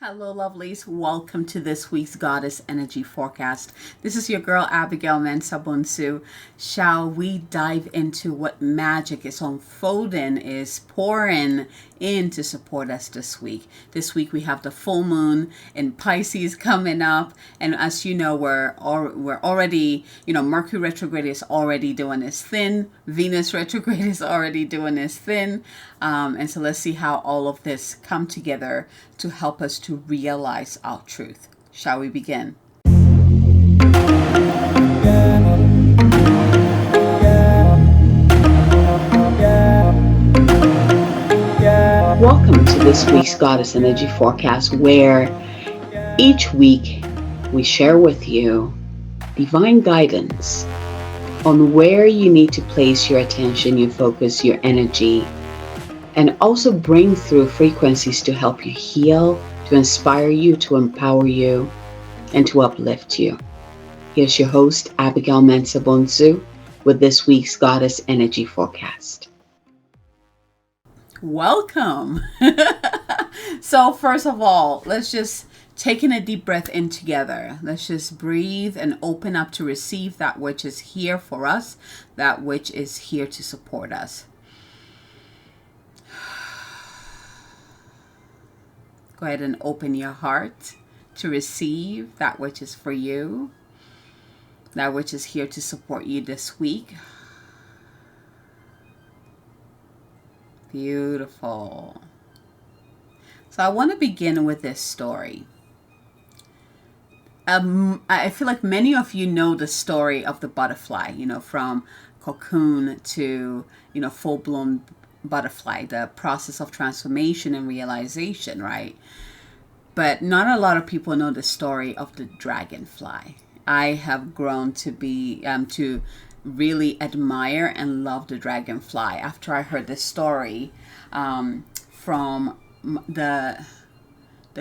Hello, lovelies. Welcome to this week's Goddess Energy Forecast. This is your girl, Abigail Mensah-Bonsu. Shall we dive into what magic is unfolding, is pouring in to support us this week? This week we have the full moon in Pisces coming up. And as you know, we're already, Mercury retrograde is already doing its thing. Venus retrograde is already doing its thing. And so let's see how all of this come together to help us to realize our truth. Shall we begin? Welcome to this week's Goddess Energy Forecast, where each week we share with you divine guidance on where you need to place your attention, your focus, your energy, and also bring through frequencies to help you heal, to inspire you, to empower you, and to uplift you. Here's your host, Abigail Mensah-Bonsu, with this week's Goddess Energy Forecast. Welcome. So first of all, let's just take in a deep breath in together. Let's just breathe and open up to receive that which is here for us, that which is here to support us. Go ahead and open your heart to receive that which is for you, that which is here to support you this week. Beautiful. So I want to begin with this story. I feel like many of you know the story of the butterfly, from cocoon to, full-blown butterfly, the process of transformation and realization, right? But not a lot of people know the story of the dragonfly. I have grown to be to really admire and love the dragonfly after I heard this story from the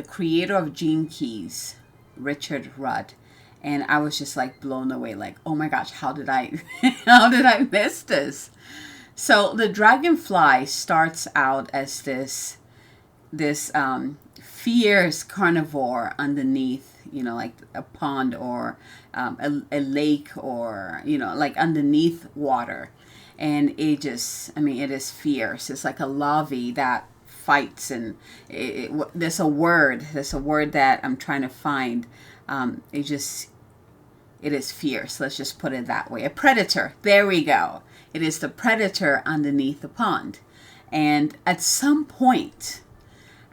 creator of Gene Keys, Richard Rudd. And I was just like blown away, like, oh my gosh, how did I miss this? So the dragonfly starts out as this fierce carnivore underneath, like a pond or a lake or, like underneath water. And it is fierce. It's like a larvae that fights. And there's a word that I'm trying to find. It is fierce. Let's just put it that way. A predator. There we go. It is the predator underneath the pond. And at some point,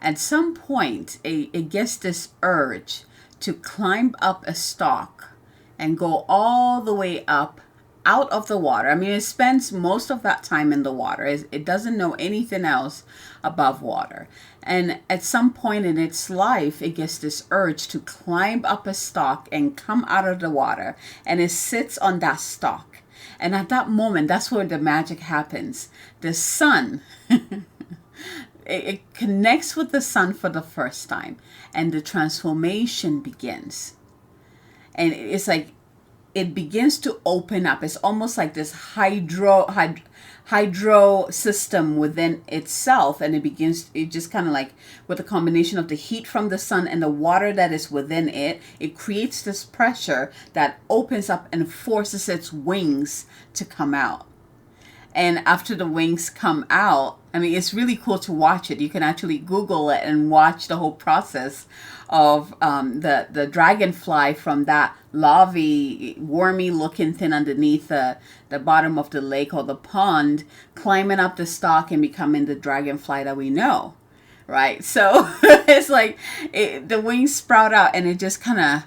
it gets this urge to climb up a stalk and go all the way up out of the water. It spends most of that time in the water. It doesn't know anything else above water. And at some point in its life, it gets this urge to climb up a stalk and come out of the water. And it sits on that stalk. And at that moment, that's where the magic happens. The sun, it connects with the sun for the first time. And the transformation begins. And it's like, it begins to open up. It's almost like this hydro system within itself. And it just kind of like, with a combination of the heat from the sun and the water that is within it, it creates this pressure that opens up and forces its wings to come out. And after the wings come out, it's really cool to watch it. You can actually Google it and watch the whole process of the dragonfly from that larvae, wormy looking thing underneath the bottom of the lake or the pond, climbing up the stalk and becoming the dragonfly that we know, right? So it's like the wings sprout out and it just kind of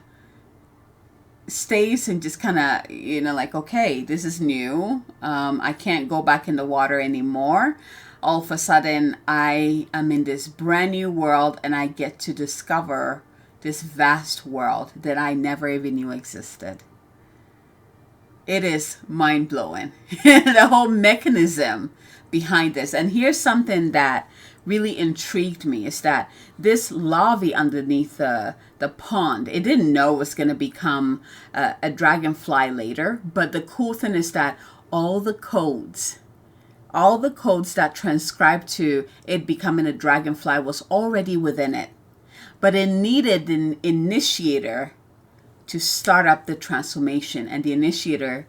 stays and just kind of, like, okay, this is new. I can't go back in the water anymore. All of a sudden, I am in this brand new world and I get to discover this vast world that I never even knew existed. It is mind-blowing, the whole mechanism behind this. And here's something that really intrigued me, is that this larvae underneath the pond, it didn't know it was going to become a dragonfly later. But the cool thing is that all the codes that transcribe to it becoming a dragonfly was already within it. but it needed an initiator to start up the transformation, and the initiator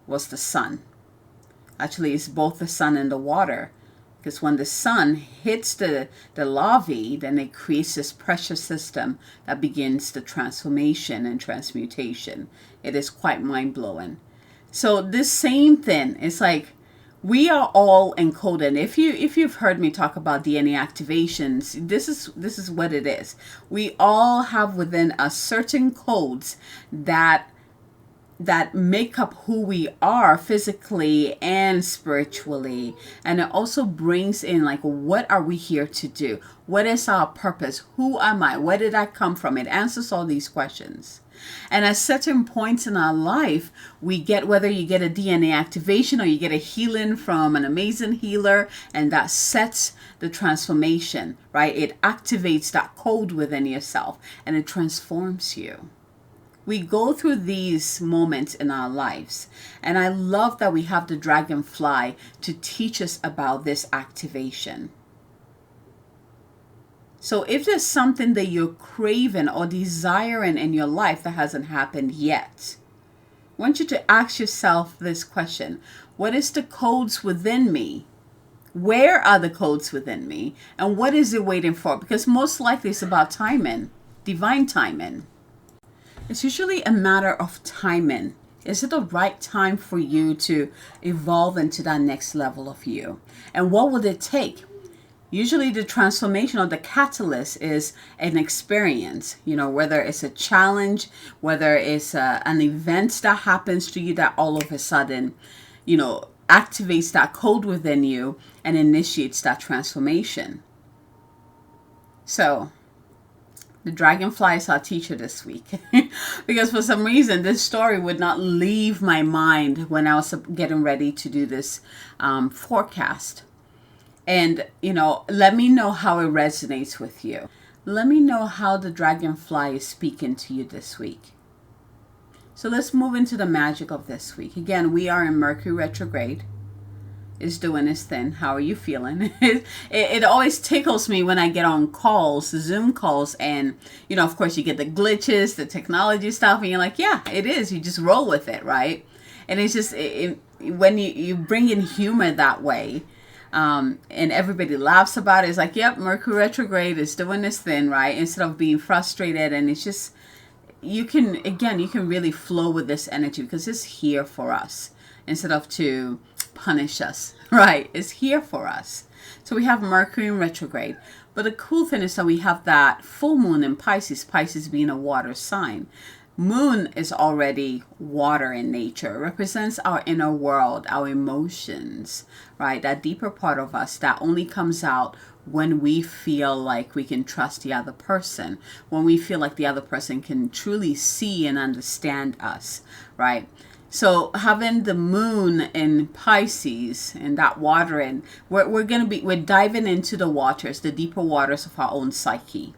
was the sun. Actually, it's both the sun and the water, because when the sun hits the larvae, then it creates this pressure system that begins the transformation and transmutation. It is quite mind-blowing. So this same thing, it's like we are all encoded. If you've heard me talk about DNA activations, this is what it is. We all have within us certain codes that make up who we are physically and spiritually. And it also brings in, like, what are we here to do? What is our purpose? Who am I? Where did I come from? It answers all these questions. And at certain points in our life, we get, whether you get a DNA activation or you get a healing from an amazing healer, and that sets the transformation, right? It activates that code within yourself and it transforms you. We go through these moments in our lives. And I love that we have the dragonfly to teach us about this activation. So if there's something that you're craving or desiring in your life that hasn't happened yet, I want you to ask yourself this question. What is the codes within me? Where are the codes within me? And what is it waiting for? Because most likely it's about timing, divine timing. It's usually a matter of timing. Is it the right time for you to evolve into that next level of you? And what would it take? Usually the transformation or the catalyst is an experience, whether it's a challenge, whether it's an event that happens to you that all of a sudden, activates that code within you and initiates that transformation. So the dragonfly is our teacher this week because for some reason this story would not leave my mind when I was getting ready to do this forecast. And, let me know how it resonates with you. Let me know how the dragonfly is speaking to you this week. So let's move into the magic of this week. Again, we are in Mercury retrograde. It's doing its thing. How are you feeling? It always tickles me when I get on calls, Zoom calls, and, of course you get the glitches, the technology stuff, and you're like, yeah, it is. You just roll with it, right? And it's just, when you bring in humor that way, and everybody laughs about it, it's like, yep, Mercury retrograde is doing this thing, right? Instead of being frustrated, and it's just, you can really flow with this energy because it's here for us instead of to punish us, right? It's here for us. So we have Mercury in retrograde. But the cool thing is that we have that full moon in Pisces, Pisces being a water sign. Moon is already water in nature. It represents our inner world, our emotions, right? That deeper part of us that only comes out when we feel like we can trust the other person, when we feel like the other person can truly see and understand us, right? So having the moon in Pisces and that water in, we're diving into the waters, the deeper waters of our own psyche.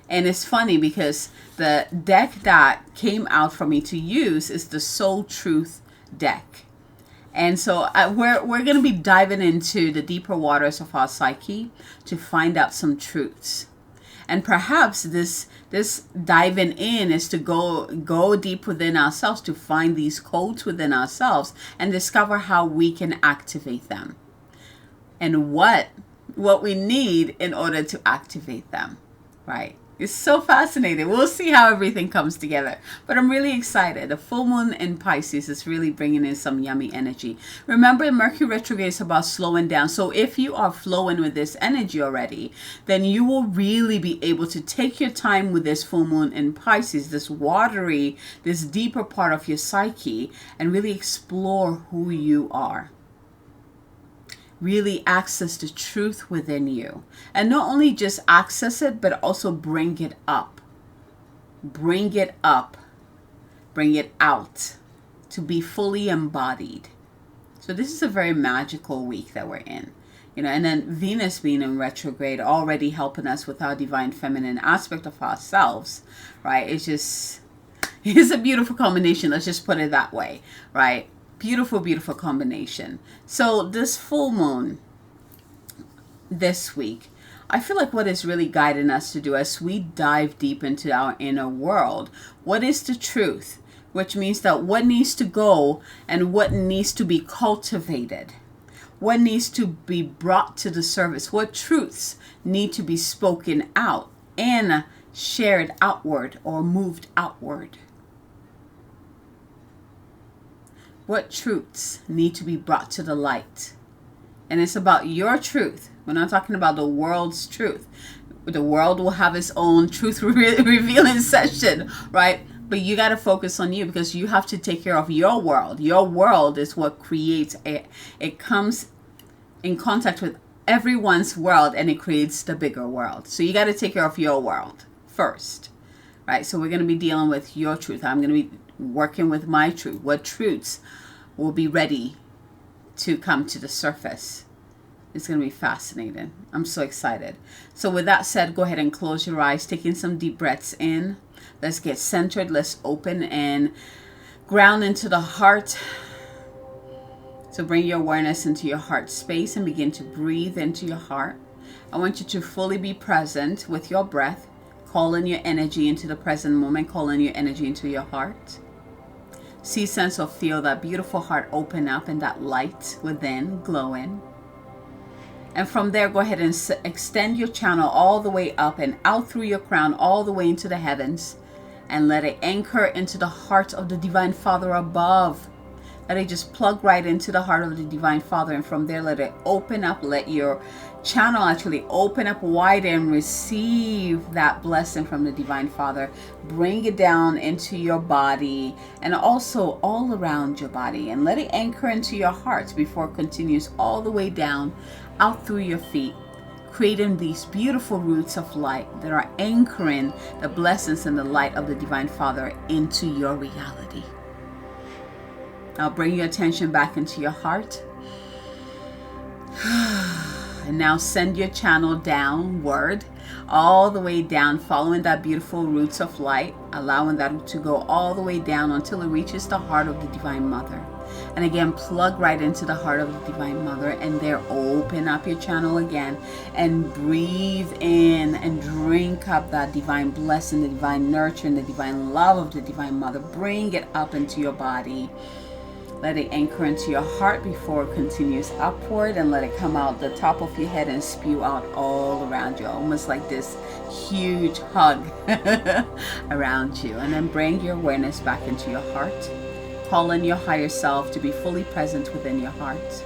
And it's funny because the deck that came out for me to use is the Soul Truth deck. And so we're going to be diving into the deeper waters of our psyche to find out some truths. And perhaps this diving in is to go deep within ourselves to find these codes within ourselves and discover how we can activate them. And what we need in order to activate them, right? It's so fascinating. We'll see how everything comes together. But I'm really excited. The full moon in Pisces is really bringing in some yummy energy. Remember, Mercury retrograde is about slowing down. So if you are flowing with this energy already, then you will really be able to take your time with this full moon in Pisces, this watery, this deeper part of your psyche, and really explore who you are. Really access the truth within you. And not only just access it, but also bring it up. Bring it up. Bring it out to be fully embodied. So this is a very magical week that we're in. And then Venus being in retrograde already helping us with our divine feminine aspect of ourselves, right? It's a beautiful combination. Let's just put it that way, right? Beautiful, beautiful combination. So this full moon this week, I feel like what is really guiding us to do as we dive deep into our inner world, what is the truth? Which means that what needs to go and what needs to be cultivated. What needs to be brought to the surface? What truths need to be spoken out and shared outward or moved outward? What truths need to be brought to the light? And it's about your truth. We're not talking about the world's truth. The world will have its own truth revealing session, right? But you got to focus on you, because you have to take care of your world. Your world is what creates it comes in contact with everyone's world, and it creates the bigger world. So you got to take care of your world first, right? So we're going to be dealing with your truth. I'm going to be working with my truth. What truths will be ready to come to the surface? It's going to be fascinating. I'm so excited. So with that said, go ahead and close your eyes, taking some deep breaths in. Let's get centered. Let's open and ground into the heart. So bring your awareness into your heart space and begin to breathe into your heart. I want you to fully be present with your breath. Call in your energy into the present moment. Call in your energy into your heart. See, sense, or feel that beautiful heart open up and that light within glowing. And from there, go ahead and extend your channel all the way up and out through your crown, all the way into the heavens. And let it anchor into the heart of the Divine Father above. Let it just plug right into the heart of the Divine Father. And from there, let it open up. Let your channel actually open up wide and receive that blessing from the Divine Father. Bring it down into your body and also all around your body. And let it anchor into your heart before it continues all the way down, out through your feet, creating these beautiful roots of light that are anchoring the blessings and the light of the Divine Father into your reality. Now bring your attention back into your heart. And now send your channel downward, all the way down, following that beautiful roots of light, allowing that to go all the way down until it reaches the heart of the Divine Mother. And again, plug right into the heart of the Divine Mother, and there open up your channel again and breathe in and drink up that divine blessing, the divine nurture, and the divine love of the Divine Mother. Bring it up into your body. Let it anchor into your heart before it continues upward, and let it come out the top of your head and spew out all around you, almost like this huge hug around you. And then bring your awareness back into your heart. Call in your higher self to be fully present within your heart.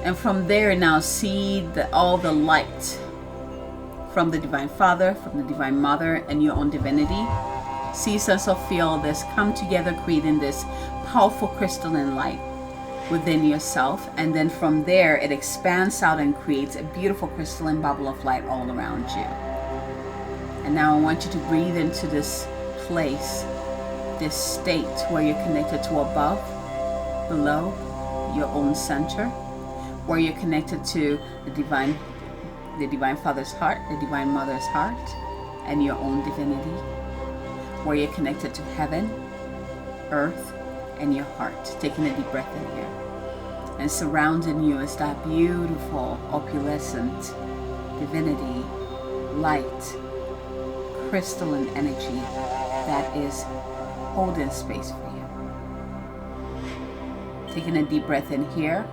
And from there, now see all the light from the Divine Father, from the Divine Mother, and your own divinity. See, sense, or feel this come together, creating this powerful crystalline light within yourself. And then from there, it expands out and creates a beautiful crystalline bubble of light all around you. And now I want you to breathe into this place, this state where you're connected to above, below, your own center, where you're connected to the Divine Father's heart, the Divine Mother's heart, and your own divinity, where you're connected to heaven, earth, and your heart. Taking a deep breath in here. And surrounding you is that beautiful, opulescent divinity, light, crystalline energy that is holding space for you. Taking a deep breath in here.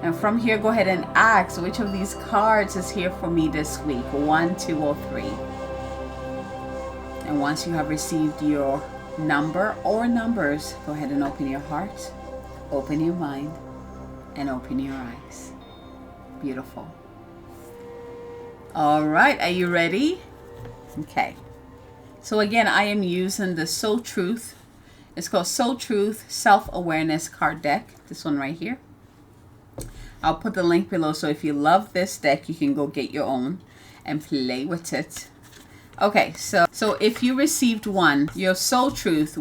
And from here, go ahead and ask which of these cards is here for me this week. 1, 2, or 3. And once you have received your number or numbers, go ahead and open your heart, open your mind, and open your eyes. Beautiful. All right, are you ready? Okay. So again, I am using the Soul Truth. It's called Soul Truth Self-Awareness card deck. This one right here. I'll put the link below, so if you love this deck, you can go get your own and play with it. Okay, so if you received one, your Soul Truth,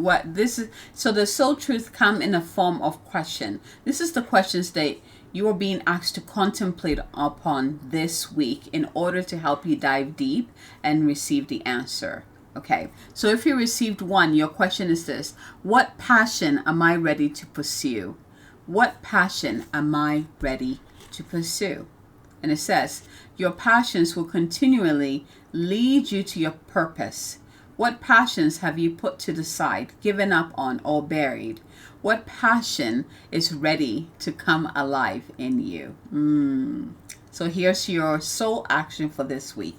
so the Soul Truth come in a form of question. This is the questions that you are being asked to contemplate upon this week in order to help you dive deep and receive the answer. Okay, so if you received one, your question is this: what passion am I ready to pursue? What passion am I ready to pursue? And it says, your passions will continually lead you to your purpose. What passions have you put to the side, given up on, or buried? What passion is ready to come alive in you? So here's your soul action for this week.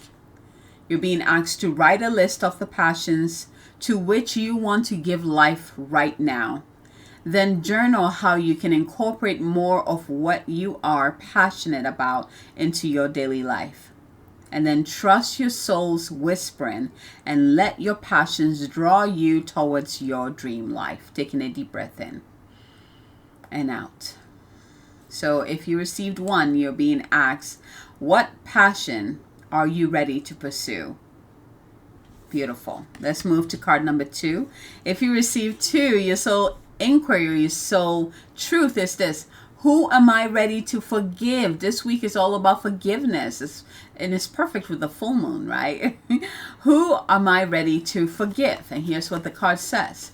You're being asked to write a list of the passions to which you want to give life right now. Then journal how you can incorporate more of what you are passionate about into your daily life. And then trust your soul's whispering and let your passions draw you towards your dream life. Taking a deep breath in and out. So if you received 1, you're being asked, what passion are you ready to pursue? Beautiful. Let's move to card number 2. If you received 2, your soul inquiry, your soul truth is this. Who am I ready to forgive? This week is all about forgiveness. And it's perfect with the full moon, right? Who am I ready to forgive? And here's what the card says.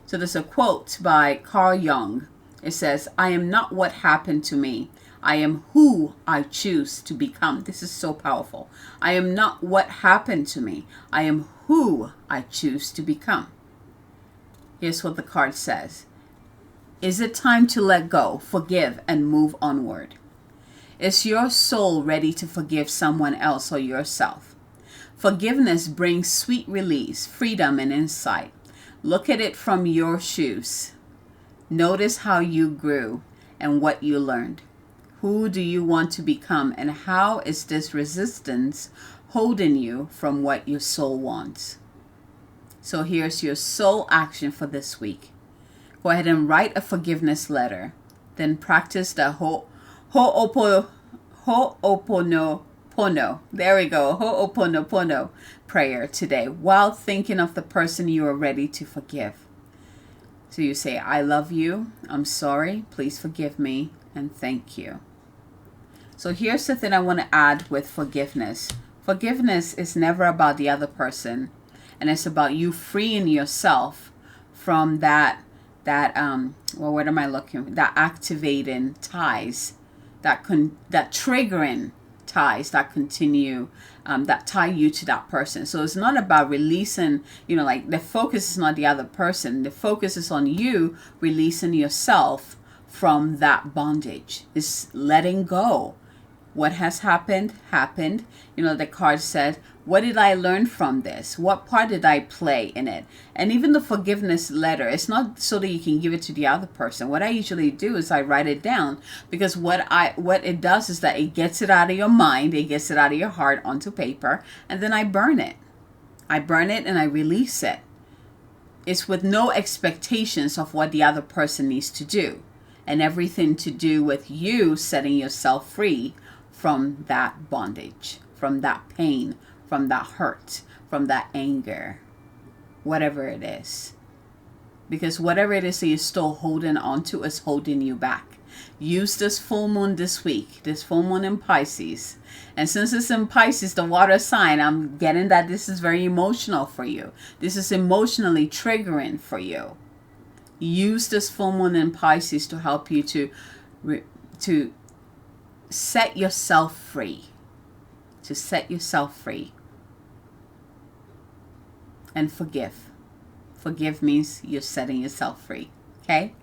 So there's a quote by Carl Jung. It says, I am not what happened to me. I am who I choose to become. This is so powerful. I am not what happened to me. I am who I choose to become. Here's what the card says. Is it time to let go, forgive, and move onward? Is your soul ready to forgive someone else or yourself? Forgiveness brings sweet release, freedom, and insight. Look at it from your shoes. Notice how you grew and what you learned. Who do you want to become, and how is this resistance holding you from what your soul wants? So here's your soul action for this week. Go ahead and write a forgiveness letter. Then practice the Ho'oponopono. There we go. Ho'oponopono prayer today while thinking of the person you are ready to forgive. So you say, I love you. I'm sorry. Please forgive me. And thank you. So here's the thing I want to add with forgiveness. Forgiveness is never about the other person. And it's about you freeing yourself from that what am I looking? That activating ties, that triggering ties that continue, that tie you to that person. So it's not about releasing, like the focus is not the other person. The focus is on you releasing yourself from that bondage. It's letting go. What has happened. The card said, what did I learn from this? What part did I play in it? And even the forgiveness letter, it's not so that you can give it to the other person. What I usually do is I write it down, because what it does is that it gets it out of your mind, it gets it out of your heart onto paper, and then I burn it. I burn it and I release it. It's with no expectations of what the other person needs to do, and everything to do with you setting yourself free from that bondage, from that pain, from that hurt, from that anger, whatever it is. Because whatever it is that you're still holding on to is holding you back. Use this full moon this week, this full moon in Pisces. And since it's in Pisces, the water sign, I'm getting that this is very emotional for you. This is emotionally triggering for you. Use this full moon in Pisces to help you to set yourself free. To set yourself free. And forgive. Forgive means you're setting yourself free. Okay?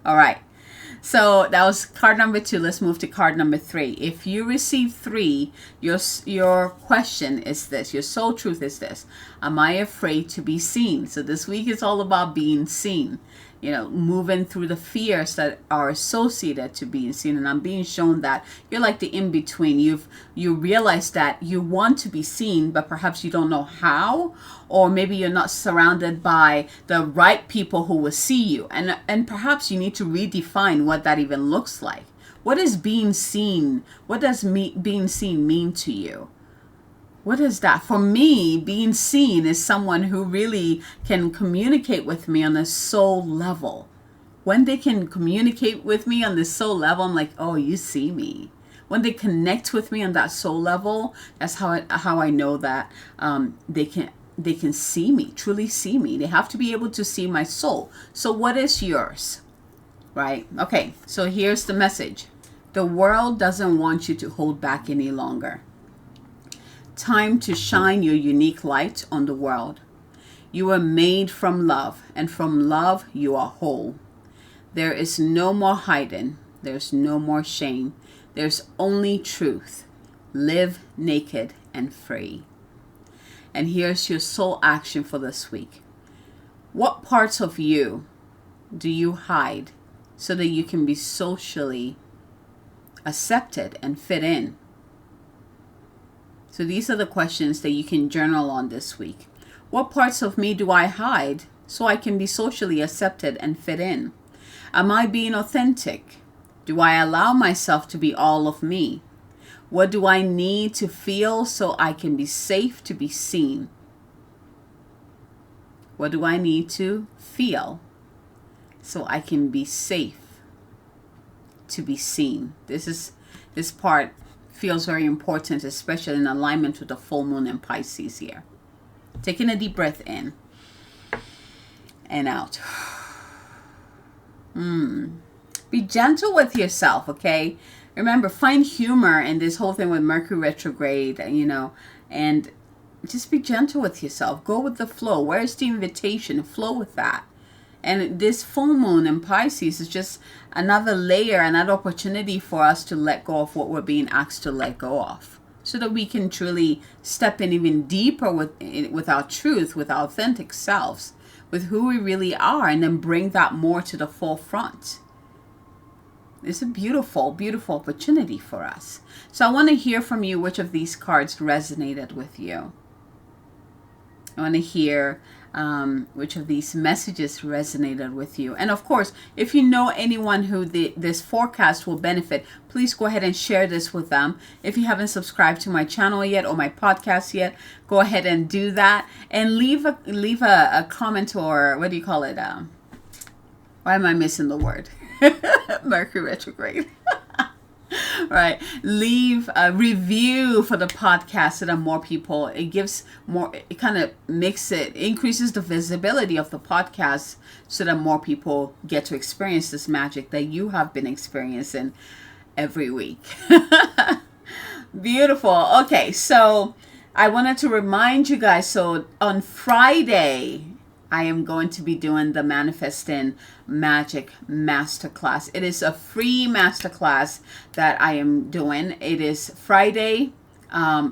All right. So that was card number 2. Let's move to card number 3. If you receive 3, your question is this. Your soul truth is this. Am I afraid to be seen? So this week is all about being seen. Moving through the fears that are associated to being seen. And I'm being shown that you're like the in-between. You realize that you want to be seen, but perhaps you don't know how. Or maybe you're not surrounded by the right people who will see you. And perhaps you need to redefine what that even looks like. What is being seen? What does being seen mean to you? What is that? For me, being seen is someone who really can communicate with me on a soul level. When they can communicate with me on the soul level, I'm like, oh, you see me. When they connect with me on that soul level, that's how I know that they can see me, truly see me. They have to be able to see my soul. So what is yours? Right? Okay, so here's the message. The world doesn't want you to hold back any longer. Time to shine your unique light on the world. You are made from love, and from love you are whole. There is no more hiding. There's no more shame. There's only truth. Live naked and free. And here's your soul action for this week. What parts of you do you hide so that you can be socially accepted and fit in? So these are the questions that you can journal on this week. What parts of me do I hide so I can be socially accepted and fit in? Am I being authentic? Do I allow myself to be all of me? What do I need to feel so I can be safe to be seen? What do I need to feel so I can be safe to be seen? This part feels very important, especially in alignment with the full moon in Pisces here. Taking a deep breath in and out. Be gentle with yourself, okay? Remember, find humor in this whole thing with Mercury retrograde, and just be gentle with yourself. Go with the flow. Where's the invitation? Flow with that. And this full moon in Pisces is just another layer, another opportunity for us to let go of what we're being asked to let go of, so that we can truly step in even deeper with our truth, with our authentic selves, with who we really are, and then bring that more to the forefront. It's a beautiful, beautiful opportunity for us. So I want to hear from you which of these cards resonated with you. I want to hear which of these messages resonated with you. And of course, if you know anyone who this forecast will benefit, please go ahead and share this with them. If you haven't subscribed to my channel yet or my podcast yet, go ahead and do that. And leave a comment, or what do you call it? Why am I missing the word? Mercury retrograde. Right. Leave a review for the podcast so that more people, it gives more, it kind of increases the visibility of the podcast so that more people get to experience this magic that you have been experiencing every week. Beautiful. Okay. So I wanted to remind you guys, so on Friday, I am going to be doing the Manifesting Magic Masterclass. It is a free masterclass that I am doing. It is Friday,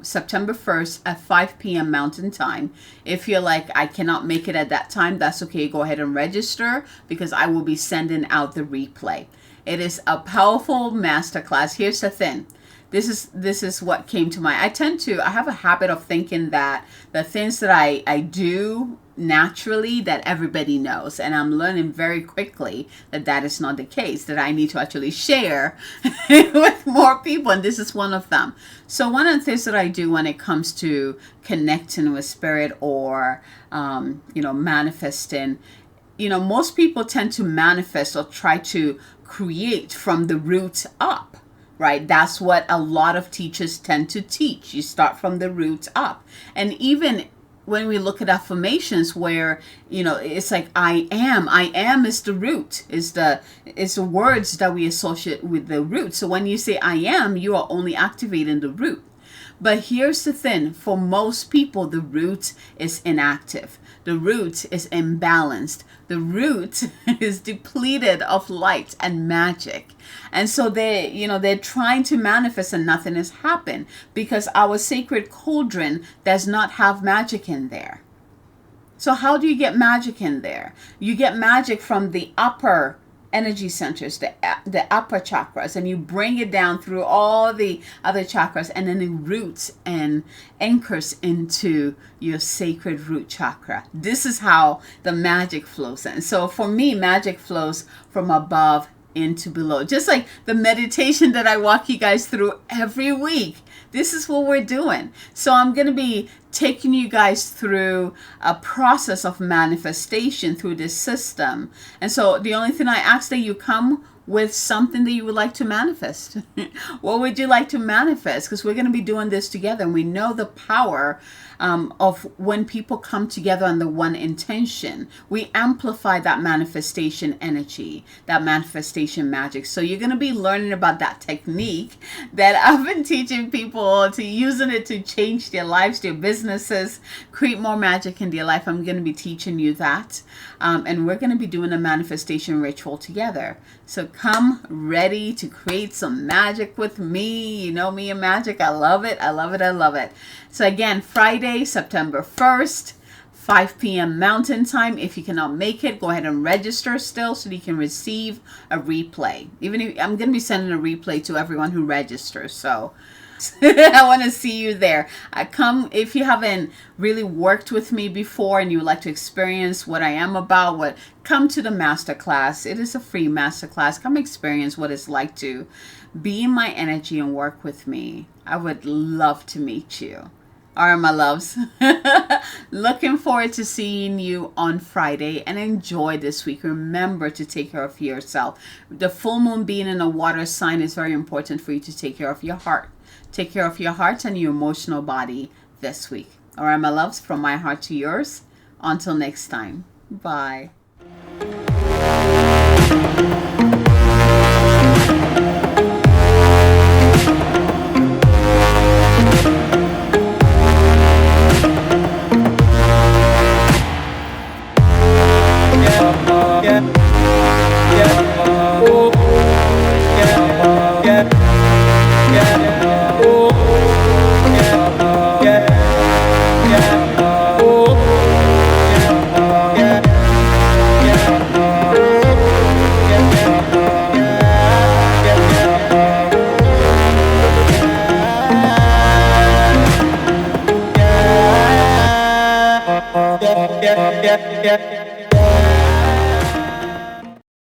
September 1st at 5 p.m. Mountain Time. If you're like, I cannot make it at that time, that's okay. Go ahead and register, because I will be sending out the replay. It is a powerful masterclass. Here's the thing. This is what came to mind. I have a habit of thinking that the things that I do naturally that everybody knows, and I'm learning very quickly that is not the case, that I need to actually share with more people, and this is one of them. So one of the things that I do when it comes to connecting with spirit or manifesting, most people tend to manifest or try to create from the root up. Right? That's what a lot of teachers tend to teach. You start from the roots up. And even when we look at affirmations where, it's like, I am is the root, is the words that we associate with the root. So when you say I am, you are only activating the root. But here's the thing, for most people, the root is inactive. The root is imbalanced. The root is depleted of light and magic. And so they're trying to manifest and nothing has happened because our sacred cauldron does not have magic in there. So how do you get magic in there? You get magic from the upper energy centers, the upper chakras, and you bring it down through all the other chakras, and then it roots and anchors into your sacred root chakra. This is how the magic flows in. So for me, magic flows from above into below, just like the meditation that I walk you guys through every week. This is what we're doing. So I'm going to be taking you guys through a process of manifestation through this system. And so the only thing I ask that you come with something that you would like to manifest. What would you like to manifest? Because we're going to be doing this together, and we know the power of when people come together under one intention, we amplify that manifestation energy, that manifestation magic. So you're going to be learning about that technique that I've been teaching people to using it to change their lives, their businesses, create more magic in their life. I'm going to be teaching you that. And we're going to be doing a manifestation ritual together. So come ready to create some magic with me. You know me and magic. I love it. I love it. I love it. So again, Friday, September 1st, 5 p.m. Mountain Time. If you cannot make it, go ahead and register still so that you can receive a replay. Even if I'm going to be sending a replay to everyone who registers. So I want to see you there. Come if you haven't really worked with me before and you would like to experience what I am about. Come to the masterclass. It is a free masterclass. Come experience what it's like to be in my energy and work with me. I would love to meet you. All right, my loves. Looking forward to seeing you on Friday, and enjoy this week. Remember to take care of yourself. The full moon being in a water sign is very important for you to take care of your heart. Take care of your heart and your emotional body this week. All right, my loves, from my heart to yours. Until next time. Bye.